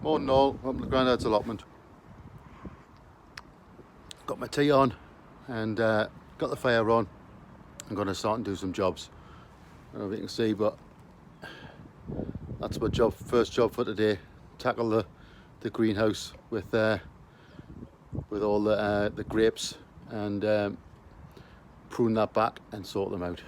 Morning all, welcome to Grandads Allotment. Got my tea on and got the fire on. I'm going to start and do some jobs. I don't know if you can see, but that's my job, first job for today. Tackle the greenhouse with all the grapes and prune that back and sort them out.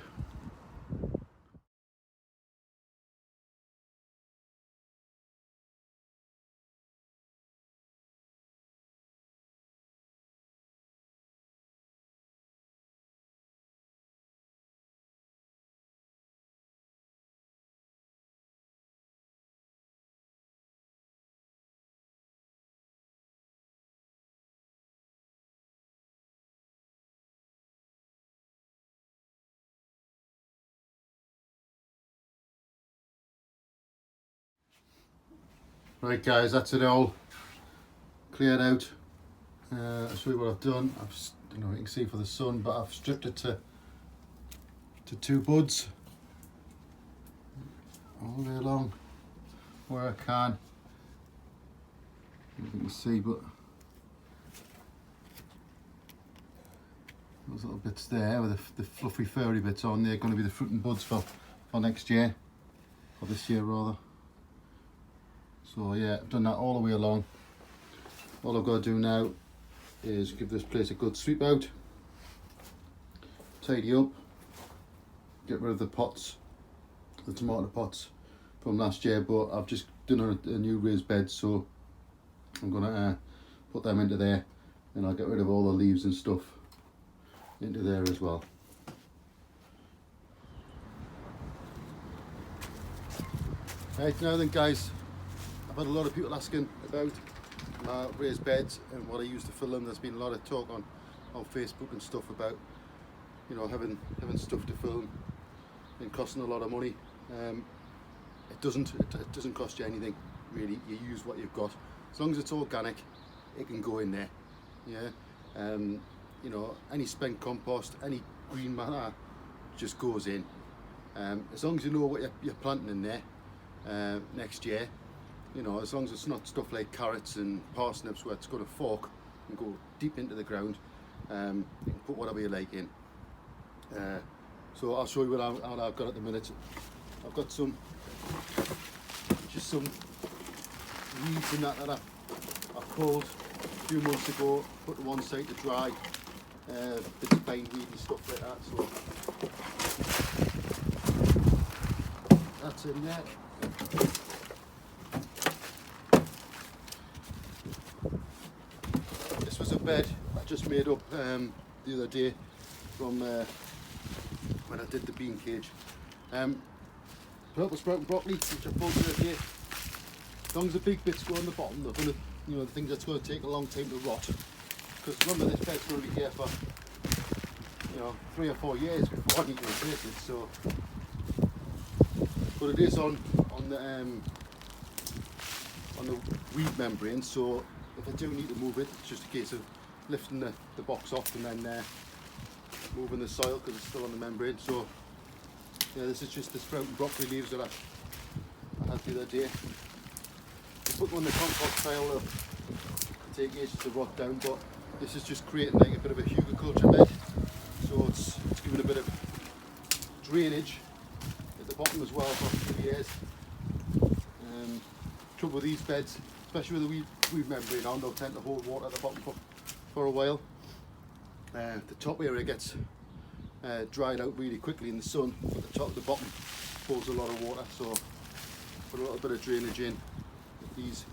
Right guys, that's it all cleared out. I'll show you what I've done. I don't know if you can see for the sun, but I've stripped it to 2 buds all the way along where I can. You can see, but those little bits there with the fluffy furry bits on, they're going to be the fruiting buds for next year, or this year rather. So yeah, I've done that all the way along. All I've got to do now is give this place a good sweep out, tidy up, get rid of the pots, the tomato pots from last year, but I've just done a new raised bed, so I'm gonna put them into there, and I'll get rid of all the leaves and stuff into there as well. Right, now then guys, I've had a lot of people asking about my raised beds and what I use to fill them. There's been a lot of talk on Facebook and stuff about, you know, having stuff to fill them and costing a lot of money. It doesn't cost you anything really. You use what you've got. As long as it's organic, it can go in there. Yeah. You know, any spent compost, any green matter just goes in. As long as you know what you're planting in there next year. You know, as long as it's not stuff like carrots and parsnips where it's going to fork and go deep into the ground, you can put whatever you like in. So I'll show you what I've got at the minute. I've got some weeds and that I pulled a few months ago, put to one side to dry, bits of bindweed and stuff like that. So that's in there. This was a bed I just made up the other day from when I did the bean cage. Purple sprouting broccoli, which I pulled the other day. As long as the big bits go on the bottom, they're going to, you know, the things that's going to take a long time to rot. Because remember, this bed's going to be here for, you know, 3 or 4 years before I need to replace it. So, but it is on the weed membrane. So if I do need to move it, it's just a case of lifting the box off and then moving the soil because it's still on the membrane. So yeah, this is just the sprouting broccoli leaves that I had the other day. I put them on the compost pile, they'll take ages to rot down, but this is just creating like a bit of a hugelculture bed. So it's giving a bit of drainage at the bottom as well for 2 years. Trouble with these beds, especially with the weed membrane on, they'll tend to hold water at the bottom for a while. The top area gets dried out really quickly in the sun, but the bottom holds a lot of water, so put a little bit of drainage in with these.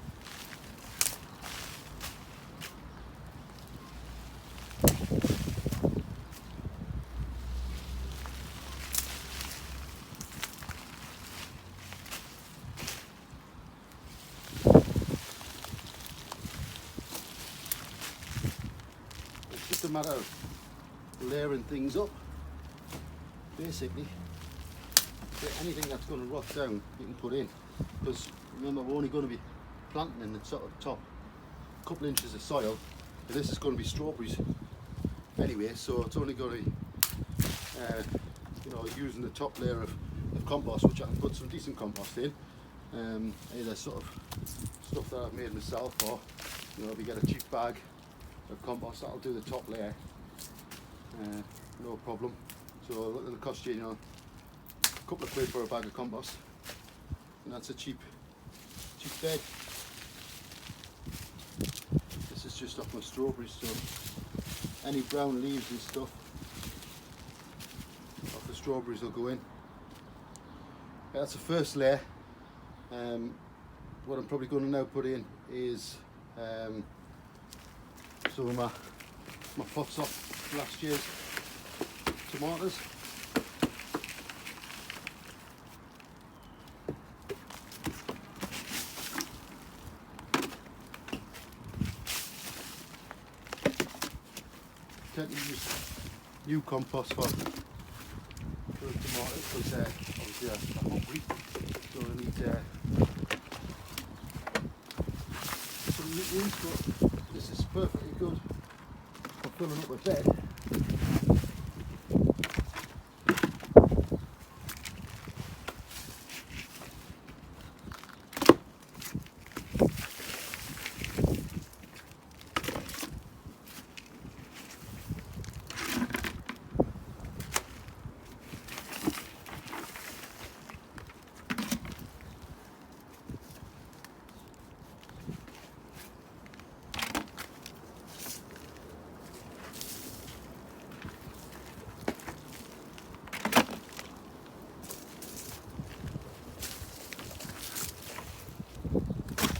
It's just a matter of layering things up, basically. Anything that's going to rot down you can put in, because remember we're only going to be planting in the sort of top couple inches of soil. This is going to be strawberries anyway, so it's only going to be you know, using the top layer of compost, which I can put some decent compost in, either sort of stuff that I've made myself, or if you get a cheap bag of compost, that'll do the top layer, no problem. So it'll cost you, a couple of quid for a bag of compost, and that's a cheap bed. This is just off my strawberries, so any brown leaves and stuff off the strawberries will go in. That's the first layer. What I'm probably going to now put in is some of my pots off last year's tomatoes. Tend to use new compost for the tomatoes because obviously they're hungry, so I need some nutrients, but this is perfectly good for filling up a bed.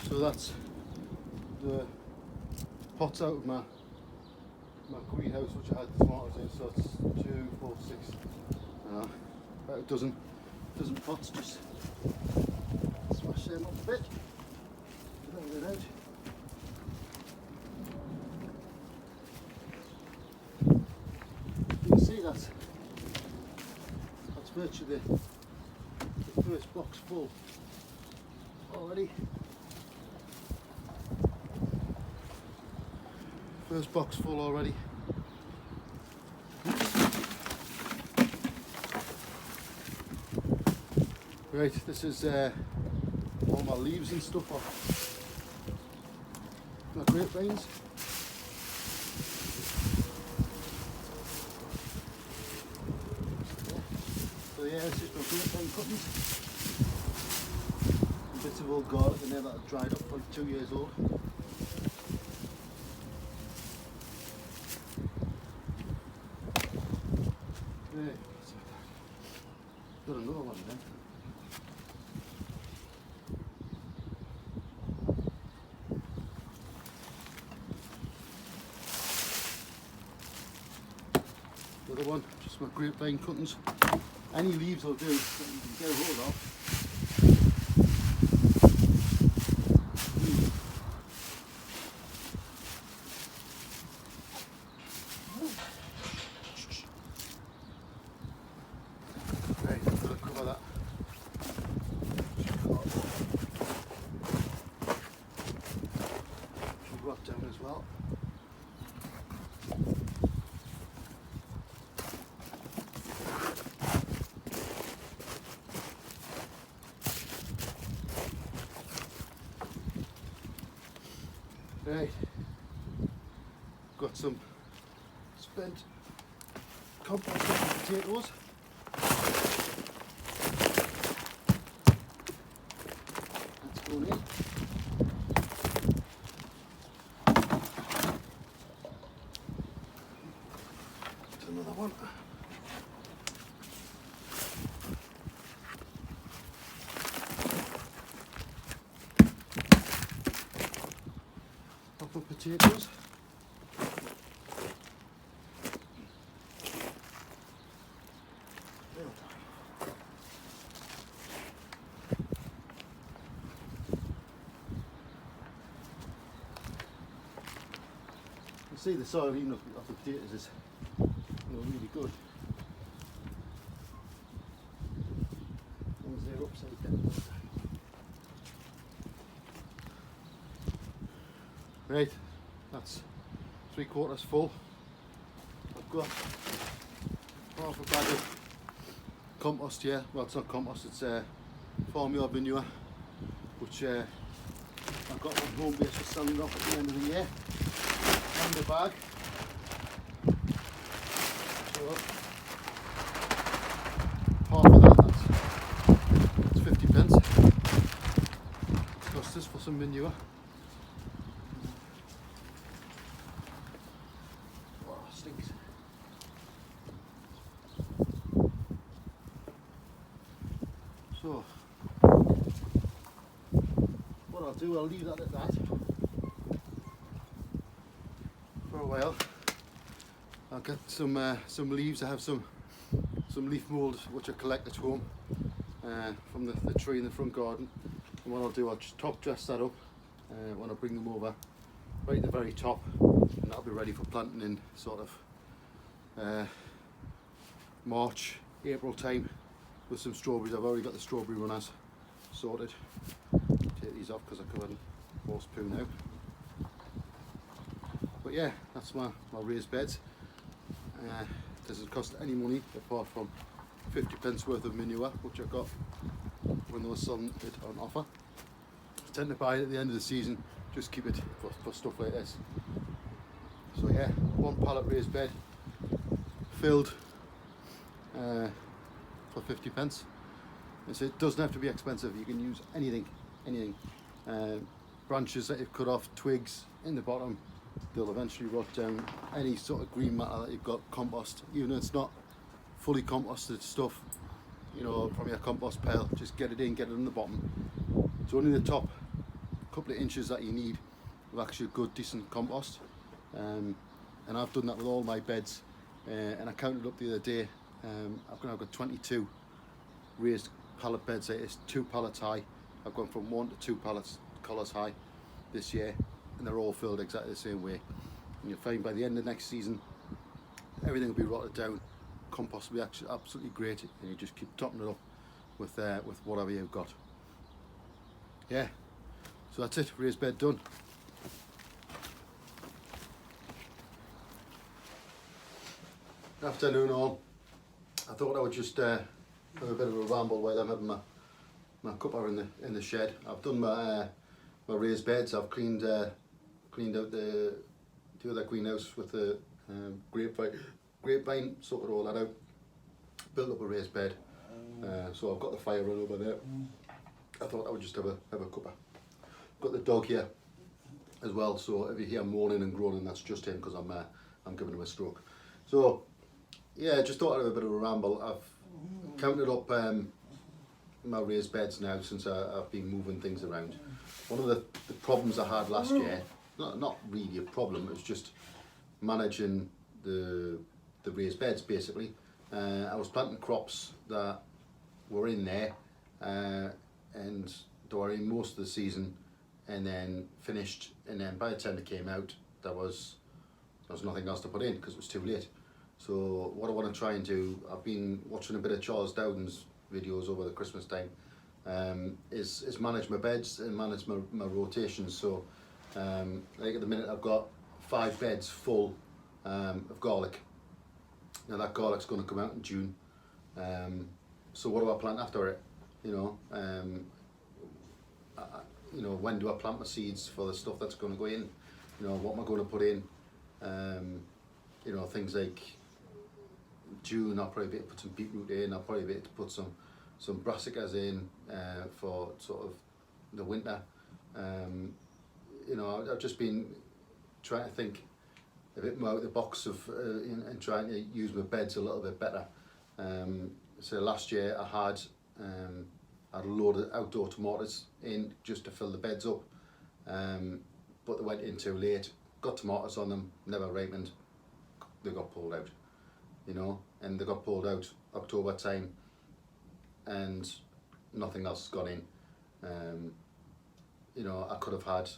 So that's the pots out of my greenhouse, which I had the tomatoes in. So it's 2, 4, 6, about a dozen pots. Just smash them up a bit, level it out. You can see that's virtually the first box full already. First box full already. Right, this is all my leaves and stuff off my grapevines. So yeah, it's just my grapevine cuttings. Bits of old garlic in there that have dried up, like 2 years old. Got another one then. The other one, just my grapevine cuttings. Any leaves will do that you can get a hold of. Down as well. Right, got some spent compost of potatoes. That's going in. Another one. Couple of potatoes. You see the soil even off the potatoes is really good. Once they're upside down. Right, that's 3/4 full. I've got half a bag of compost here. Well, it's not compost, it's farmyard manure, which I've I've got one home base for selling off at the end of the year. And the bag. So half of that, that's 50 pence. Cost us for some manure. Oh, stinks. So what I'll do, I'll leave that at that for a while. I'll get some leaves. I have some leaf mould which I collect at home from the tree in the front garden. And what I'll do, I'll just top dress that up when I bring them over, right at the very top, and that'll be ready for planting in sort of March, April time with some strawberries. I've already got the strawberry runners sorted. Take these off because I covered in horse poo now. But yeah, that's my raised beds. Doesn't cost any money apart from 50 pence worth of manure, which I got when they were selling it on offer. I tend to buy it at the end of the season, just keep it for stuff like this. So yeah, one pallet raised bed filled for 50 pence. And so it doesn't have to be expensive, you can use anything. Branches that you've cut off, twigs in the bottom, they'll eventually rot down. Any sort of green matter that you've got, compost, even if it's not fully composted stuff, you know, from your compost pile, just get it in the bottom. It's only the top couple of inches that you need of actually good decent compost, and I've done that with all my beds, and I counted up the other day. I've got 22 raised pallet beds. It's 2 pallets high. I've gone from 1 to 2 collars high this year, and they're all filled exactly the same way. And you'll find by the end of next season, everything will be rotted down. Compost will be actually absolutely great, and you just keep topping it up with whatever you've got. Yeah, so that's it. Raised bed done. Afternoon all. I thought I would just have a bit of a ramble while I'm having my cuppa in the shed. I've done my raised beds. I've cleaned out the other greenhouse with the grapevine, sorted all that out, built up a raised bed. So I've got the fire run over there. I thought I would just have a cuppa. Got the dog here as well, so if you hear moaning and groaning, that's just him because I'm giving him a stroke. So yeah, just thought I'd have a bit of a ramble. I've counted up my raised beds now since I've been moving things around. One of the problems I had last year, not really a problem, it was just managing the raised beds basically. I was planting crops that were in there and they were in most of the season and then finished, and then by the time they came out there was nothing else to put in because it was too late. So what I want to try and do, I've been watching a bit of Charles Dowden's videos over the Christmas time, is manage my beds and manage my rotations. So like at the minute I've got 5 beds full of garlic. Now that garlic's going to come out in June. So what do I plant after it? You know, when do I plant my seeds for the stuff that's going to go in? You know, what am I going to put in? You know, things like June, I'll probably be able to put some beetroot in. I'll probably be able to put some brassicas in for sort of the winter. You know, I've just been trying to think a bit more out of the box of and trying to use my beds a little bit better. So last year I had a load of outdoor tomatoes in just to fill the beds up, but they went in too late. Got tomatoes on them, never ripened. They got pulled out, you know, and they got pulled out October time, and nothing else got in. You know, I could have had,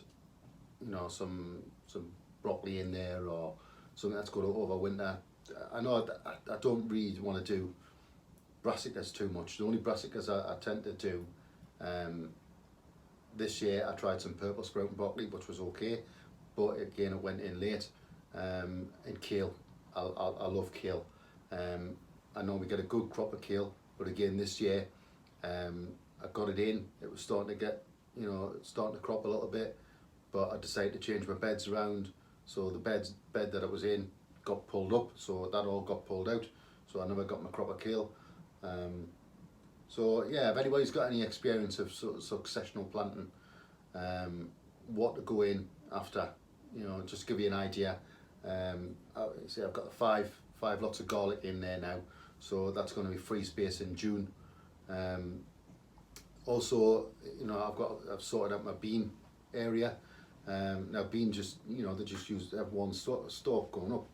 you know, some broccoli in there or something that's going to overwinter. I know I don't really want to do brassicas too much. The only brassicas I tend to do, this year I tried some purple sprouting broccoli, which was okay, but again it went in late. And kale, I love kale. I normally get a good crop of kale, but again this year I got it in. It was starting to get, you know, starting to crop a little bit. but I decided to change my beds around, so the bed that I was in got pulled up, so that all got pulled out, so I never got my crop of kale. So yeah, if anybody's got any experience of sort of successional planting, what to go in after, you know, just give you an idea. See, I've got five lots of garlic in there now, so that's going to be free space in June. Also, you know, I've sorted out my bean area. Now bean just, you know, they just have one stalk going up,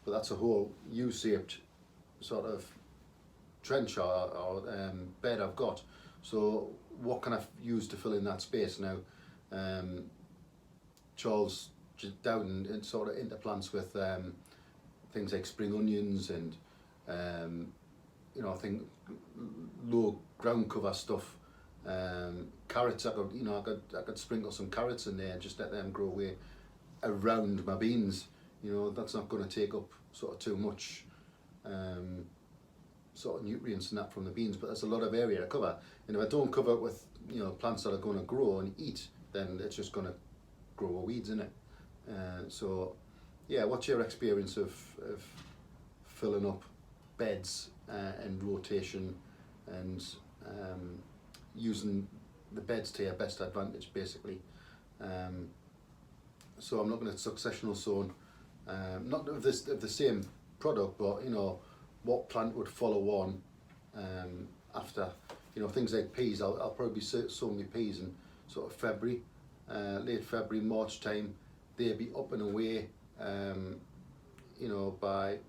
but that's a whole U-shaped sort of trench or bed I've got. So what can I use to fill in that space now? Charles just down and sort of interplants with things like spring onions and you know, I think low ground cover stuff. Carrots, I could sprinkle some carrots in there and just let them grow away around my beans. You know, that's not going to take up sort of too much sort of nutrients and that from the beans, but there's a lot of area to cover. And if I don't cover it with, you know, plants that are going to grow and eat, then it's just going to grow weeds in it. So yeah, what's your experience of filling up beds and rotation and using the beds to your best advantage, basically? So I'm looking at successional sowing, not of the same product, but you know, what plant would follow on after. You know, things like peas, I'll probably sow my peas in sort of February, late February, March time. They'll be up and away, you know, by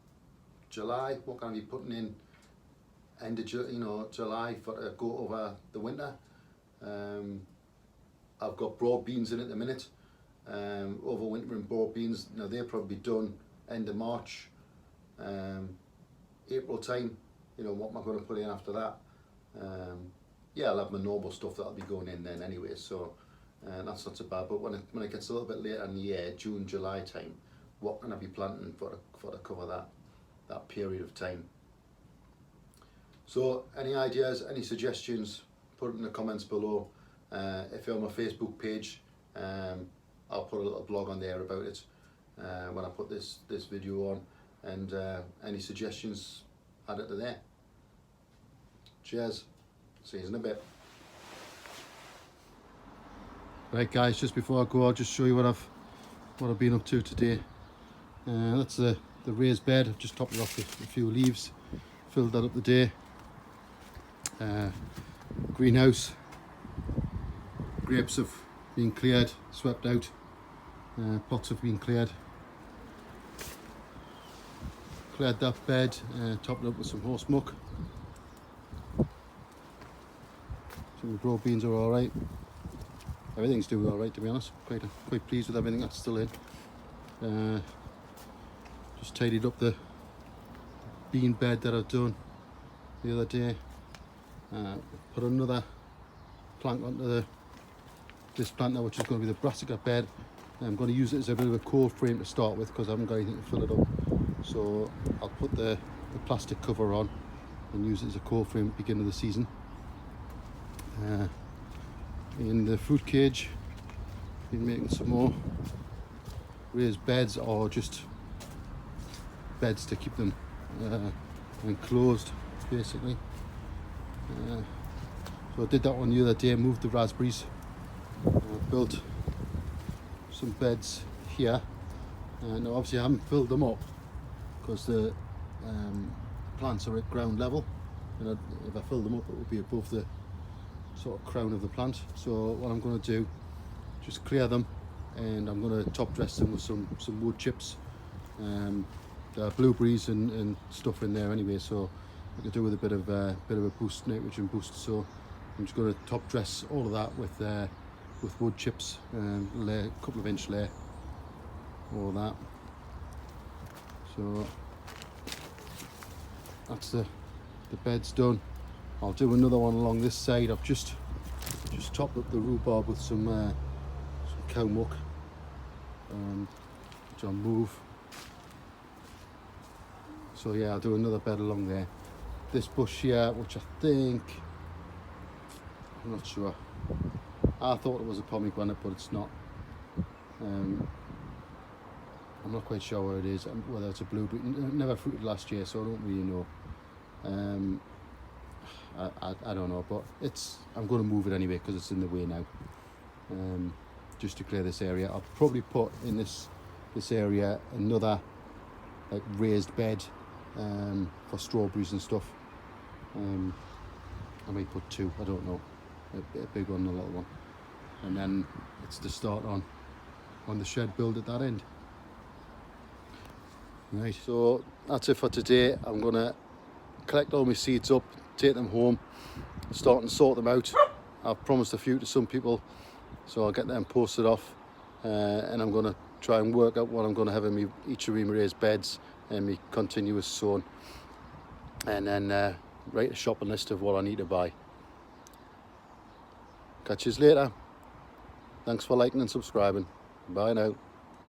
July. What can I be putting in end of July for to go over the winter? I've got broad beans in at the minute, overwintering broad beans. Now they're probably done end of March, April time. You know, what am I going to put in after that? Yeah, I'll have my normal stuff that'll be going in then anyway, so that's not so bad. But when it gets a little bit later in the year, June, July time, what can I be planting for to cover that period of time? So any ideas, any suggestions, put it in the comments below. If you're on my Facebook page, I'll put a little blog on there about it when I put this video on, and any suggestions, add it to there. Cheers, see you in a bit. Right guys, just before I go, I'll just show you what I've been up to today. That's the raised bed. I've just topped it off with a few leaves, filled that up today. Greenhouse, grapes have been cleared, swept out, pots have been cleared that bed, topped it up with some horse muck. So the broad beans are alright. Everything's doing alright, to be honest. Quite pleased with everything that's still in. Just tidied up the bean bed that I've done the other day. Put another plank onto this plant now, which is going to be the brassica bed. I'm going to use it as a bit of a cold frame to start with because I haven't got anything to fill it up. So I'll put the plastic cover on and use it as a cold frame at the beginning of the season. In the fruit cage, been making some more raised beds, or just beds to keep them enclosed, basically. So I did that one the other day, moved the raspberries, built some beds here. Now obviously I haven't filled them up because the plants are at ground level, and if I fill them up it will be above the sort of crown of the plant. So what I'm going to do, just clear them, and I'm going to top dress them with some wood chips. There are blueberries and stuff in there anyway, so I could do with a bit of a boost, nitrogen boost. So I'm just going to top dress all of that with wood chips, a couple of inch layer, all that. So that's the bed's done. I'll do another one along this side. I've just topped up the rhubarb with some cow muck, which I'll move. So yeah, I'll do another bed along there. This bush here, which I think, I'm not sure. I thought it was a pomegranate, but it's not. I'm not quite sure where it is, whether it's a blueberry. It never fruited last year, so I don't really know. I don't know, but I'm going to move it anyway because it's in the way now. Just to clear this area. I'll probably put in this area another like raised bed for strawberries and stuff. I might put 2, I don't know, a big one and a little one, and then it's to start on the shed build at that end. Right, so that's it for today. I'm gonna collect all my seeds up, take them home, start and sort them out. I've promised a few to some people, so I'll get them posted off, and I'm gonna try and work out what I'm gonna have in each of my raised beds and my continuous sown, and then write a shopping list of what I need to buy. Catch you later. Thanks for liking and subscribing. Bye now.